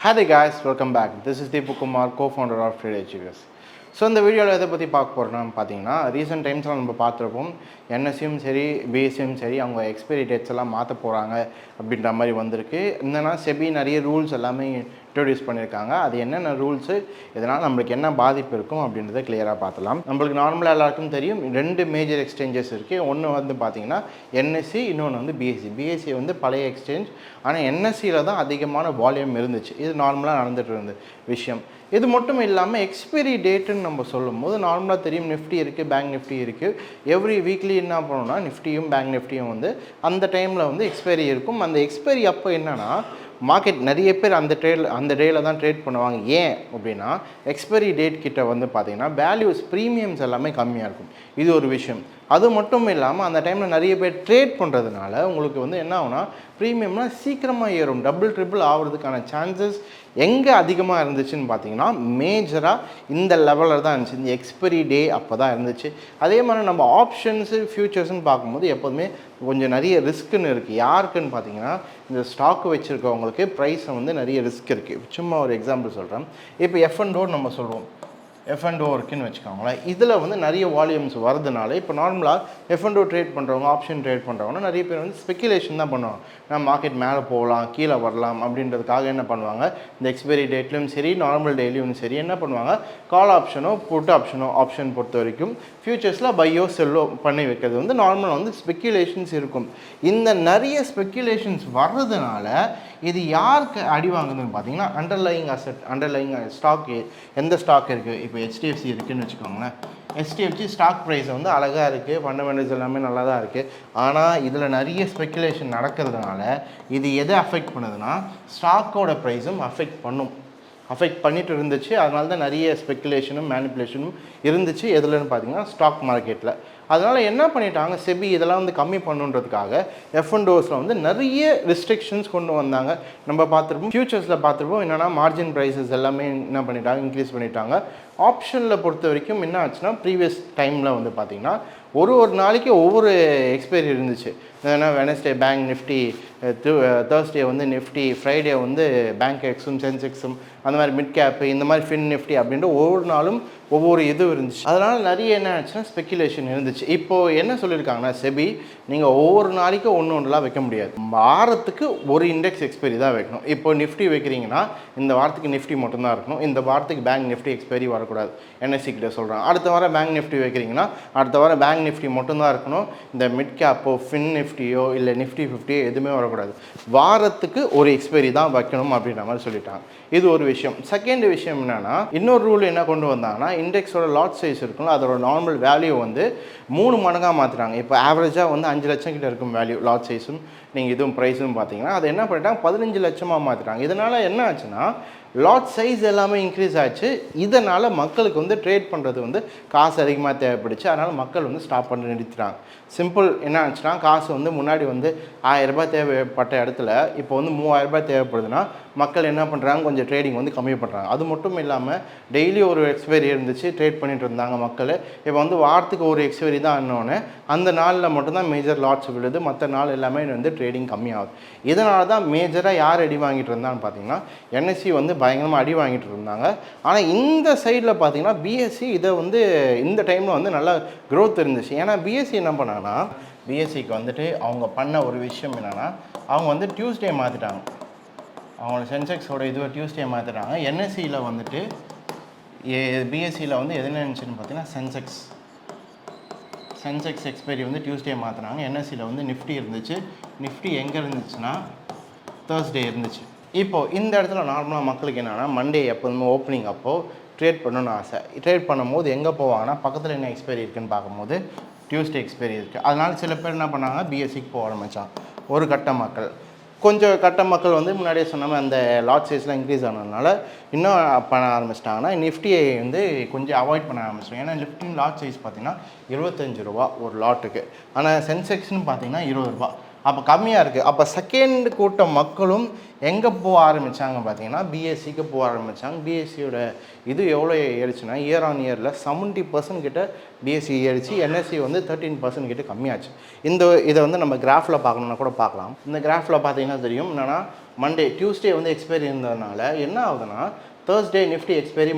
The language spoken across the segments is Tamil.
Hi there guys, welcome back. This is Deepu Kumar, co-founder of Trade Achievers. So இந்த வீடியோவில் எதை பற்றி பார்க்க போகிறோம்னு பார்த்தீங்கன்னா ரீசெண்ட் டைம்ஸில் நம்ம பார்த்துருப்போம் என்எஸ்சியும் சரி பிஎஸ்சியும் சரி அவங்க எக்ஸ்பைரி டேட்ஸ் எல்லாம் மாற்ற போகிறாங்க அப்படின்ற மாதிரி வந்திருக்கு. என்னென்னா செபி நிறைய ரூல்ஸ் எல்லாமே இன்ட்ரடியூஸ் பண்ணியிருக்காங்க. அது என்னென்ன ரூல்ஸு, இதனால் நம்மளுக்கு என்ன பாதிப்பு இருக்கும் அப்படின்றத கிளியராக பார்த்துலாம். நம்மளுக்கு நார்மலாக எல்லாருக்கும் தெரியும் ரெண்டு மேஜர் எக்ஸ்சேஞ்சஸ் இருக்குது. ஒன்று வந்து பார்த்திங்கன்னா என்எஸ்சி, இன்னொன்று வந்து பிஎஸ்சி. பிஎஸ்சி வந்து பழைய எக்ஸ்சேஞ்ச், ஆனால் என்எஸ்சியில் தான் அதிகமான வால்யூம் இருந்துச்சு. இது நார்மலாக நடந்துகிட்டு இருந்த விஷயம். இது மட்டும் இல்லாமல் எக்ஸ்பைரி டேட்டுன்னு நம்ம சொல்லும் போது நார்மலாக தெரியும் நிஃப்டி இருக்குது, பேங்க் நிஃப்டி இருக்குது. எவ்ரி வீக்லி என்ன பண்ணணும்னா நிஃப்டியும் பேங்க் நிஃப்டியும் வந்து அந்த டைமில் வந்து எக்ஸ்பைரி இருக்கும். அந்த எக்ஸ்பைரி அப்போ என்னென்னா மார்க்கெட் நிறைய பேர் அந்த டேயில் தான் ட்ரேட் பண்ணுவாங்க. ஏன் அப்படின்னா எக்ஸ்பைரி டேட் கிட்ட வந்து பார்த்திங்கன்னா வேல்யூஸ் ப்ரீமியம்ஸ் எல்லாமே கம்மியாக இருக்கும். இது ஒரு விஷயம். அது மட்டும் இல்லாமல் அந்த டைமில் நிறைய பேர் ட்ரேட் பண்ணுறதுனால உங்களுக்கு வந்து என்ன ஆகுனா ப்ரீமியம்னால் சீக்கிரமாக ஏறும். டபுள் ட்ரிபிள் ஆகிறதுக்கான சான்சஸ் எங்கே அதிகமாக இருந்துச்சுன்னு பார்த்தீங்கன்னா மேஜராக இந்த லெவலில் தான் இருந்துச்சு. இந்த எக்ஸ்பைரி டே அப்போ தான் இருந்துச்சு. அதே மாதிரி நம்ம ஆப்ஷன்ஸு ஃப்யூச்சர்ஸ்னு பார்க்கும்போது எப்போதுமே கொஞ்சம் நிறைய ரிஸ்க்குன்னு இருக்குது. யாருக்குன்னு பார்த்தீங்கன்னா இந்த ஸ்டாக்கு வச்சுருக்கவங்களுக்கு ப்ரைஸை வந்து நிறைய ரிஸ்க் இருக்குது. சும்மா ஒரு எக்ஸாம்பிள் சொல்கிறேன். இப்போ F&O நம்ம சொல்லுவோம், F&O இருக்குன்னு வச்சுக்கோங்களேன். இதில் வந்து நிறைய வால்யூம்ஸ் வரதுனால இப்போ நார்மலாக F&O ட்ரேட் பண்ணுறவங்க, ஆப்ஷன் ட்ரேட் பண்ணுறவங்கன்னா நிறைய பேர் வந்து ஸ்பெக்குலேஷன் தான் பண்ணுவாங்க. நம்ம மார்க்கெட் மேலே போகலாம், கீழே வரலாம் அப்படின்றதுக்காக என்ன பண்ணுவாங்க, இந்த எக்ஸ்பைரி டேட்லையும் சரி நார்மல் டேலையும் சரி என்ன பண்ணுவாங்க, கால் ஆப்ஷனோ புட் ஆப்ஷனோ, ஆப்ஷன் பொறுத்த வரைக்கும் ஃபியூச்சர்ஸில் பையோ செல்லோ பண்ணி வைக்கிறது வந்து நார்மலாக வந்து ஸ்பெக்குலேஷன்ஸ் இருக்கும். இந்த நிறைய ஸ்பெக்குலேஷன்ஸ் வர்றதுனால இது யாருக்கு அடி வாங்குதுன்னு பார்த்தீங்கன்னா அண்டர்லைங் அசெட், அண்டர்லைங் ஸ்டாக். எந்த ஸ்டாக் இருக்குது, இப்போ HDFC இருக்குதுன்னு வச்சுக்கோங்களேன். HDFC ஸ்டாக் ப்ரைஸ் வந்து அழகாக இருக்குது, ஃபண்டமெண்டல்ஸ் எல்லாமே நல்லா தான் இருக்குது. ஆனால் இதில் நிறைய ஸ்பெக்குலேஷன் நடக்கிறதுனால இது எதை அஃபெக்ட் பண்ணுதுன்னா ஸ்டாக்கோட ப்ரைஸும் அஃபெக்ட் பண்ணிட்டு இருந்துச்சு. அதனால தான் நிறைய ஸ்பெக்குலேஷனும் மேனிப்புலேஷனும் இருந்துச்சு. எதுலன்னு பார்த்தீங்கன்னா ஸ்டாக் மார்க்கெட்டில். அதனால் என்ன பண்ணிட்டாங்க, செபி இதெல்லாம் வந்து கம்மி பண்ணுன்றதுக்காக F&Oஸில் வந்து நிறைய ரெஸ்ட்ரிக்ஷன்ஸ் கொண்டு வந்தாங்க. நம்ம பார்த்துருப்போம், ஃபியூச்சர்ஸில் பார்த்துருப்போம். என்னென்னா மார்ஜின் ப்ரைஸஸ் எல்லாமே என்ன பண்ணிட்டாங்க, இன்க்ரீஸ் பண்ணிட்டாங்க. ஆப்ஷனில் பொறுத்த வரைக்கும் என்ன ஆச்சுன்னா ப்ரீவியஸ் டைமில் வந்து பார்த்திங்கன்னா ஒரு நாளைக்கு ஒவ்வொரு எக்ஸ்பைரி இருந்துச்சு. ஏன்னா வெனஸ்டே பேங்க் நிஃப்டி, தேர்ஸ்டே வந்து நிஃப்டி, ஃப்ரைடே வந்து பேங்க் எக்ஸும் சென்செக்ஸும், அந்த மாதிரி மிட் கேப்பு, இந்த மாதிரி ஃபின் நிஃப்டி அப்படின்ட்டு ஒவ்வொரு நாளும் ஒவ்வொரு இது இருந்துச்சு. அதனால் நிறைய என்ன ஆச்சுன்னா ஸ்பெக்குலேஷன் இருந்துச்சு. இப்போது என்ன சொல்லியிருக்காங்கன்னா செபி நீங்கள் ஒவ்வொரு நாளைக்கும் ஒன்றுலாம் வைக்க முடியாது, வாரத்துக்கு ஒரு இண்டெக்ஸ் எக்ஸ்பைரி தான் வைக்கணும். இப்போ நிஃப்டி வைக்கிறீங்கன்னா இந்த வாரத்துக்கு நிஃப்டி மட்டும்தான் இருக்கணும், இந்த வாரத்துக்கு பேங்க் நிஃப்டி எக்ஸ்பைரி வரக்கூடாது, என்எஸ்சி கிட்ட சொல்கிறாங்க. அடுத்த வாரம் பேங்க் நிஃப்டி வைக்கிறீங்கன்னா அடுத்த வாரம் பேங்க் நிஃப்டி மட்டும்தான் இருக்கணும், இந்த மிட் கேப்போ ஃபின் நிஃப்டியோ இல்லை நிஃப்டி 50 எதுவுமே வரக்கூடாது, வாரத்துக்கு ஒரு எக்ஸ்பைரி தான் வைக்கணும் அப்படின்ற மாதிரி சொல்லிட்டாங்க. இது ஒரு விஷயம். செகண்ட் விஷயம் என்னென்னா இன்னொரு ரூல் என்ன கொண்டு வந்தாங்கன்னா இண்டெக்ஸோட லாட் சைஸ் இருக்குல்ல, அதோட நார்மல் வேல்யூ வந்து 3 மடங்காக மாற்றுறாங்க. இப்போ ஆவரேஜாக வந்து 5 லட்சம் கிட்ட இருக்கும் வேல்யூ, லாட் சைஸும் நீங்கள் இதுவும் ப்ரைஸும் பார்த்தீங்கன்னா அதை என்ன பண்ணிட்டாங்க 15 லட்சமாக மாற்றிட்டாங்க. இதனால் என்ன ஆச்சுன்னா லாட் சைஸ் எல்லாமே இன்க்ரீஸ் ஆச்சு. இதனால் மக்களுக்கு வந்து ட்ரேட் பண்ணுறது வந்து காசு அதிகமாக தேவைப்படுச்சு. அதனால் மக்கள் வந்து ஸ்டாப் பண்ணி நிறுத்திட்டாங்க. சிம்பிள் என்ன ஆச்சுன்னா காசு வந்து முன்னாடி வந்து 1000 ரூபாய் தேவைப்பட்ட இடத்துல இப்போ வந்து 3000 ரூபாய் தேவைப்படுதுன்னா மக்கள் என்ன பண்ணுறாங்க, கொஞ்சம் ட்ரேடிங் வந்து கம்மி பண்ணுறாங்க. அது மட்டும் இல்லாமல் டெய்லி ஒரு எக்ஸ்பைரி இருந்துச்சு, ட்ரேட் பண்ணிட்டு இருந்தாங்க மக்கள். இப்போ வந்து வாரத்துக்கு ஒரு எக்ஸ்பைரி தான் இன்னொன்று, அந்த நாளில் மட்டும்தான் மேஜர் லாட்ஸ் விழுது, மற்ற நாள் எல்லாமே வந்து ட்ரேடிங் கம்மியாகுது. இதனால தான் மேஜராக யார் அடி வாங்கிட்டு இருந்தான்னு பார்த்தீங்கன்னா என்எஸ்சி வந்து பயங்கரமாக அடி வாங்கிட்டு இருந்தாங்க. ஆனால் இந்த சைடில் பார்த்தீங்கன்னா பிஎஸ்சி இதை வந்து இந்த டைமில் வந்து நல்லா க்ரோத் இருந்துச்சு. ஏன்னா பிஎஸ்சி என்ன பண்ணாங்கன்னா பிஎஸ்சிக்கு வந்துட்டு அவங்க பண்ண ஒரு விஷயம் என்னென்னா அவங்க வந்து டியூஸ்டே மாற்றிட்டாங்க. அவங்களோட சென்செக்ஸோட இதுவை டியூஸ்டே மாற்றிட்டாங்க. என்எஸ்சியில் வந்துட்டு பிஎஸ்சியில் வந்து எதுன்னு இருந்துச்சுன்னு பார்த்தீங்கன்னா சென்செக்ஸ் எக்ஸ்பைரி வந்து டியூஸ்டே மாற்றினாங்க. என்எஸ்சியில் வந்து நிஃப்டி இருந்துச்சு. நிஃப்டி எங்கே இருந்துச்சுன்னா தேர்ஸ்டே இருந்துச்சு. இப்போது இந்த இடத்துல நார்மலாக மக்களுக்கு என்னென்னா மண்டே எப்போதுமே ஓப்பனிங் அப்போது ட்ரேட் பண்ணணும்னு ஆசை. ட்ரேட் பண்ணும்போது எங்கே போவாங்கன்னா பக்கத்தில் என்ன எக்ஸ்பைரி இருக்குதுன்னு பார்க்கும்போது டியூஸ்டே எக்ஸ்பைரி இருக்குது. அதனால் சில பேர் என்ன பண்ணாங்க, பிஎஸ்சிக்கு போக ஆரம்பித்தான். ஒரு கட்ட மக்கள், கொஞ்சம் கட்ட மக்கள் வந்து முன்னாடியே சொன்னாமல் அந்த லாட் சைஸ்லாம் இன்க்ரீஸ் ஆனதுனால இன்னும் பண்ண ஆரம்பிச்சிட்டாங்கன்னா நிஃப்டியை வந்து கொஞ்சம் அவாய்ட் பண்ண ஆரம்பிச்சிடும். ஏன்னா நிஃப்டின் லாட் சைஸ் பார்த்திங்கன்னா 25 ரூபா ஒரு லாட்டுக்கு, ஆனால் சென்செக்ஸ்னு பார்த்திங்கன்னா 20 ரூபா. அப்போ கம்மியாக இருக்குது. அப்போ செகண்ட் கூட்டம் மக்களும் எங்கே போக ஆரம்பித்தாங்க பார்த்தீங்கன்னா பிஎஸ்சிக்கு போக ஆரம்பித்தாங்க. பிஎஸ்சியோட இது எவ்வளோ ஏறிச்சுன்னா இயர் ஆன் இயரில் 70% கிட்ட பிஎஸ்சி ஏறிச்சு. என்எஸ்சி வந்து 13% கிட்ட கம்மியாச்சு. இதை வந்து நம்ம கிராஃபில் பார்க்கணுன்னா கூட பார்க்கலாம். இந்த கிராஃபில் பார்த்தீங்கன்னா தெரியும் என்னென்னா மண்டே டியூஸ்டே வந்து எக்ஸ்பைரி இருந்ததுனால என்ன ஆகுதுன்னா தேர்ஸ்டே நிஃப்டி எக்ஸ்பைரி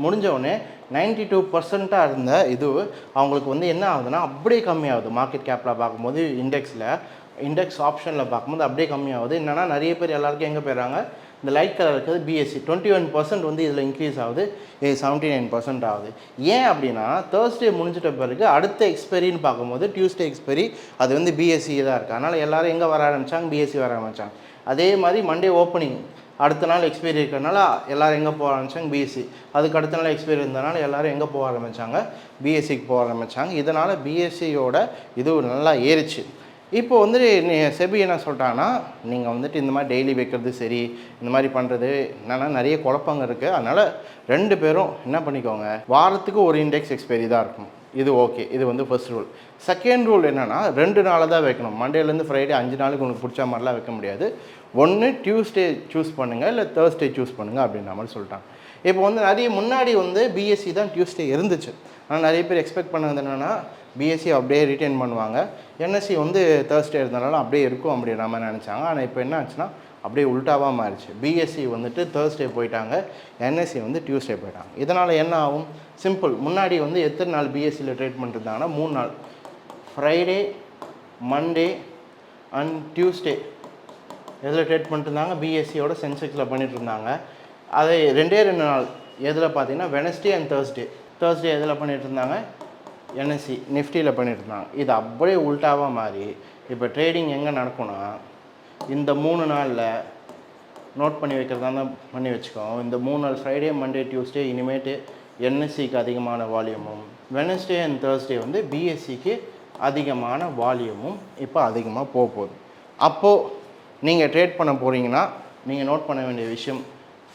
முடிஞ்சோடனே 92% இருந்த இது அவங்களுக்கு வந்து என்ன ஆகுதுன்னா அப்படியே கம்மியாகுது. மார்க்கெட் கேப்பில் பார்க்கும்போது இண்டெக்ஸ் ஆப்ஷனில் பார்க்கும்போது அப்படியே கம்மியாகுது. என்னென்னா நிறைய பேர் எல்லாருக்கும் எங்கே போயிடுறாங்க, இந்த லைட் கலர் இருக்கிறது பிஎஸ்சி 21% வந்து இதில் இன்க்ரீஸ் ஆகுது, இது 79% ஆகுது. ஏன் அப்படின்னா தேர்ஸ்டே முடிஞ்சிட்ட பிறகு அடுத்த எக்ஸ்பைரின்னு பார்க்கும்போது டியூஸ்டே எக்ஸ்பைரி அது வந்து பிஎஸ்சி தான் இருக்குது. அதனால் எல்லோரும் எங்கே வர ஆரம்பித்தாங்க, பிஎஸ்சி வர ஆரம்பித்தாங்க. அதே மாதிரி மண்டே ஓப்பனிங் அடுத்த நாள் எக்ஸ்பைரி இருக்கிறனால எல்லோரும் எங்கே போக ஆரம்பித்தாங்க, பிஎஸ்சி. அதுக்கு அடுத்த நாள் எக்ஸ்பைரி இருந்தனால எல்லோரும் எங்கே போக ஆரம்பித்தாங்க, பிஎஸ்சிக்கு போக ஆரம்பித்தாங்க. இதனால் பிஎஸ்சியோட இது நல்லா ஏறிச்சு. இப்போ வந்து செபி என்ன சொல்லிட்டாங்கன்னா, நீங்கள் வந்துட்டு இந்த மாதிரி டெய்லி வைக்கிறது சரி, இந்த மாதிரி பண்ணுறது என்னென்னா நிறைய குழப்பங்க இருக்குது. அதனால் 2 பேரும் என்ன பண்ணிக்கோங்க, வாரத்துக்கு ஒரு இண்டெக்ஸ் எக்ஸ்பைரி தான் இருக்கும். இது ஓகே, இது வந்து ஃபர்ஸ்ட் ரூல். செகண்ட் ரூல் என்னென்னா 2 நாளில் தான் வைக்கணும். மண்டேலேருந்து ஃப்ரைடே 5 நாளுக்கு உங்களுக்கு பிடிச்ச மாதிரிலாம் வைக்க முடியாது. ஒன்று டியூஸ்டே சூஸ் பண்ணுங்கள், இல்லை தேர்ஸ்டே சூஸ் பண்ணுங்கள் அப்படின்ற மாதிரி சொல்லிட்டாங்க. இப்போ வந்து முன்னாடி வந்து பிஎஸ்சி தான் டியூஸ்டே இருந்துச்சு. ஆனால் நிறைய பேர் எக்ஸ்பெக்ட் பண்ணது என்னென்னா பிஎஸ்சி அப்படியே ரிட்டைன் பண்ணுவாங்க, என்எஸ்சி வந்து தேர்ஸ்டே இருந்தனால அப்படியே இருக்கும் அப்படின்ற மாதிரி நினச்சாங்க. ஆனால் இப்போ என்ன ஆச்சுன்னா அப்படியே உல்ட்டாவாக மாறிடுச்சு. பிஎஸ்சி வந்துட்டு தேர்ஸ்டே போயிட்டாங்க, என்எஸ்சி வந்து டியூஸ்டே போயிட்டாங்க. இதனால் என்ன ஆகும், சிம்பிள். முன்னாடி வந்து எத்தனை நாள் பிஎஸ்சியில் ட்ரேட் பண்ணிருந்தாங்கன்னா 3 நாள், ஃப்ரைடே, மண்டே அண்ட் டியூஸ்டே எதில் ட்ரேட் பண்ணிட்டுருந்தாங்க, பிஎஸ்சியோட சென்செக்ஸில் பண்ணிகிட்டு இருந்தாங்க. அதை 2 நாள் எதில் பார்த்தீங்கன்னா வெனஸ்டே அண்ட் தேர்ஸ்டே எதில் பண்ணிகிட்டு இருந்தாங்க, என்எஸ்சி நிஃப்டியில் பண்ணிட்டு இருந்தாங்க. இது அப்படியே உல்ட்டாவாக மாறி இப்போ ட்ரேடிங் எங்கே நடக்கும்னா, இந்த 3 நாளில் நோட் பண்ணி வைக்கிறதா தான் பண்ணி வச்சுக்கோம். இந்த 3 நாள் ஃப்ரைடே, மண்டே, டியூஸ்டே இனிமேட்டு என்எஸ்சிக்கு அதிகமான வால்யூமும், வெனஸ்டே அண்ட் தேர்ஸ்டே வந்து பிஎஸ்சிக்கு அதிகமான வால்யூமும் இப்போ அதிகமாக போகுது. அப்போது நீங்கள் ட்ரேட் பண்ண போகிறீங்கன்னா நீங்கள் நோட் பண்ண வேண்டிய விஷயம்,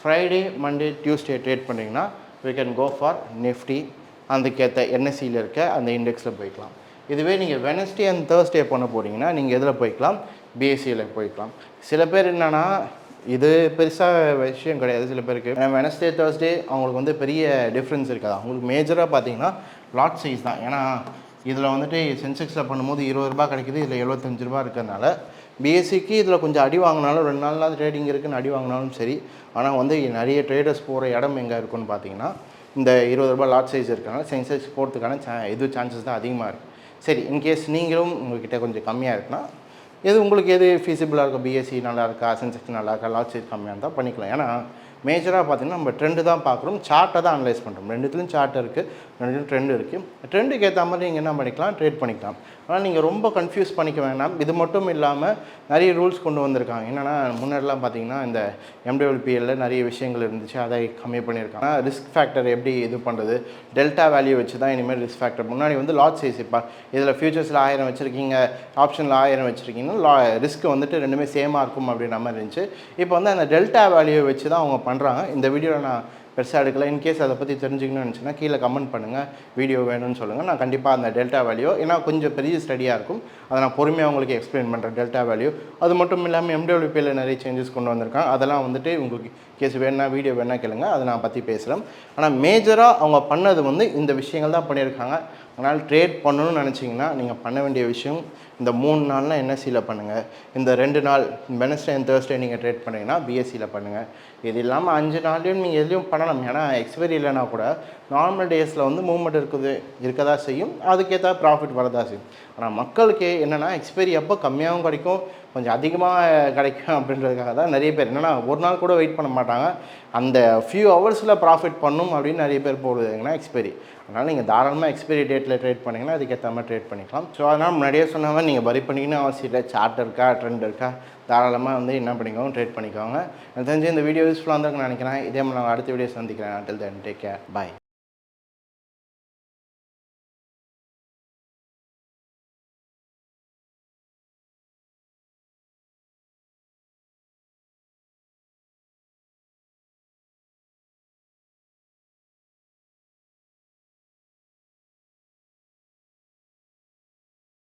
ஃப்ரைடே, மண்டே, டியூஸ்டே ட்ரேட் பண்ணிங்கன்னா we can go for Nifty, அதுக்கேற்ற என்எஸ்சியில் இருக்க அந்த இண்டெக்ஸில் போய்க்கலாம். இதுவே நீங்கள் வெனஸ்டே அண்ட் தேர்ஸ்டே பண்ண போகிறீங்கன்னா நீங்கள் எதில் போய்க்கலாம், பிஎஸ்சியில் போய்க்கலாம். சில பேர் என்னென்னா இது பெருசாக விஷயம் கிடையாது சில பேருக்கு. வெனஸ்டே தேர்ஸ்டே அவங்களுக்கு வந்து பெரிய டிஃப்ரென்ஸ் இருக்காது. அவங்களுக்கு மேஜராக பார்த்தீங்கன்னா லாட் சைஸ் தான். ஏன்னா இதில் வந்துட்டு சென்செக்ஸில் பண்ணும்போது 20 ரூபா கிடைக்குது, இதில் 75 ரூபா இருக்கிறதுனால பிஎஸ்சிக்கு இதில் கொஞ்சம் அடி வாங்கினாலும் 2 நாள் ட்ரேடிங் இருக்குதுன்னு அடி வாங்கினாலும் சரி. ஆனால் வந்து நிறைய ட்ரேடர்ஸ் போகிற இடம் எங்கே இருக்குன்னு பார்த்தீங்கன்னா இந்த 20 ரூபா லாட் சைஸ் இருக்கிறனால சென்செக்ஸ் போகிறதுக்கான சான்சஸ் தான் அதிகமாக இருக்குது. சரி, இன்கேஸ் நீங்களும் உங்கள்கிட்ட கொஞ்சம் கம்மியாக இருக்குன்னா உங்களுக்கு எது ஃபீஸிபிளாக இருக்கும், பிஎஸ்சி நல்லா இருக்கா, சென்செக்ஸ் நல்லா இருக்கா, லாட் சைஸ் கம்மியாக இருந்தால் பண்ணிக்கலாம். ஏன்னா மேஜராக பார்த்திங்கன்னா நம்ம ட்ரெண்டு தான் பார்க்குறோம், சார்ட்டை தான் அனலைஸ் பண்ணுறோம். 2த்துலையும் சார்ட் இருக்குது, 2த்துலையும் ட்ரெண்ட் இருக்குது. ட்ரெண்டுக்கு ஏற்ற மாதிரி நீங்கள் என்ன பண்ணிக்கலாம், ட்ரேட் பண்ணிக்கலாம். ஆனால் நீங்கள் ரொம்ப கன்ஃபியூஸ் பண்ணிக்க வேண்டாம். இது மட்டும் இல்லாமல் நிறைய ரூல்ஸ் கொண்டு வந்திருக்காங்க. என்னென்னா முன்னாடிலாம் பார்த்தீங்கன்னா இந்த எம்டபிள்யூபிஎல்ல நிறைய விஷயங்கள் இருந்துச்சு, அதை கம்மி பண்ணியிருக்காங்க. ரிஸ்க் ஃபேக்டர் எப்படி இது பண்ணுறது, டெல்டா வேல்யூ வச்சு தான் இனிமேல் ரிஸ்க் ஃபேக்டர். முன்னாடி வந்து லாட் சைஸ், இப்போ இதில் ஃபியூச்சர்ஸில் 1000 வச்சுருக்கீங்க, ஆப்ஷனில் 1000 வச்சுருக்கீங்கன்னா ரிஸ்க் வந்துட்டு ரெண்டுமே சேமாக இருக்கும் அப்படின்ற மாதிரி இருந்துச்சு. இப்போ வந்து அந்த டெல்டா வேல்யூ வச்சு தான் அவங்க பண்ணுறாங்க. இந்த வீடியோவில் நான் பெருசாக எடுக்கல. இன்கேஸ் அதை பற்றி தெரிஞ்சுக்கணும்னு நினச்சின்னா கீழே கமெண்ட் பண்ணுங்கள், வீடியோ வேணும்னு சொல்லுங்கள். நான் கண்டிப்பாக அந்த டெல்டா வேல்யூ, ஏன்னா கொஞ்சம் பெரிய ஸ்டடியாக இருக்கும், அதை நான் பொறுமையாக உங்களுக்கு எக்ஸ்பிளைன் பண்ணுறேன் டெல்டா வேல்யூ. அது மட்டும் இல்லாமல் எம்டபிள்யூபியில் நிறைய சேஞ்சஸ் கொண்டு வந்திருக்காங்க. அதெல்லாம் வந்துட்டு உங்களுக்கு கேஸ் வேணா வீடியோ வேணா கேளுங்க, அதை நான் பற்றி பேசுகிறேன். ஆனால் மேஜராக அவங்க பண்ணது வந்து இந்த விஷயங்கள் தான் பண்ணியிருக்காங்க. அதனால் ட்ரேட் பண்ணணும்னு நினச்சிங்கன்னா நீங்கள் பண்ண வேண்டிய விஷயம், இந்த 3 நாள்னால் என்எஸ்சியில் பண்ணுங்கள். இந்த 2 நாள் வெனஸ்டே அண்ட் தேர்ஸ்டே நீங்கள் ட்ரேட் பண்ணிங்கன்னா பிஎஸ்சியில் பண்ணுங்கள். இது இல்லாமல் 5 நாள்லையும் நீங்கள் எதுலையும் பண்ணலாம். ஏன்னா எக்ஸ்பைரி இல்லைனா கூட நார்மல் டேஸில் வந்து மூவ்மெண்ட் இருக்கதா செய்யும், அதுக்கேற்ற ப்ராஃபிட் வரதா செய்யும். ஆனால் மக்களுக்கு என்னென்னா எக்ஸ்பைரி எப்போ கம்மியாகவும் கிடைக்கும், கொஞ்சம் அதிகமாக கிடைக்கும் அப்படின்றதுக்காக தான் நிறைய பேர் என்னென்னா ஒரு நாள் கூட வெயிட் பண்ண மாட்டாங்க, அந்த ஃபியூ ஹவர்ஸில் ப்ராஃபிட் பண்ணும் அப்படின்னு நிறைய பேர் போடுறதுங்கன்னா எக்ஸ்பைரி. அதனால் நீங்கள் தாராளமாக எக்ஸ்பைரி டேட்டில் ட்ரேட் பண்ணிங்கன்னா அதுக்கேற்ற மாதிரி ட்ரேட் பண்ணிக்கலாம். ஸோ அதனால் முன்னாடியே சொன்ன மாதிரி நீங்கள் வரி பண்ணிக்கணும் அவசியம் இல்லை. சார்ட் இருக்கா, ட்ரெண்ட் இருக்கா, தாராளமாக வந்து என்ன பண்ணிக்கோங்க, ட்ரேட் பண்ணிக்கோங்க. எனக்கு தெரிஞ்சு இந்த வீடியோ யூஸ்ஃபுல்லாக இருந்திருக்குன்னு நினைக்கிறேன். இதே மாதிரி நான் அடுத்த வீடியோ சந்திக்கிறேன். until then take care, bye.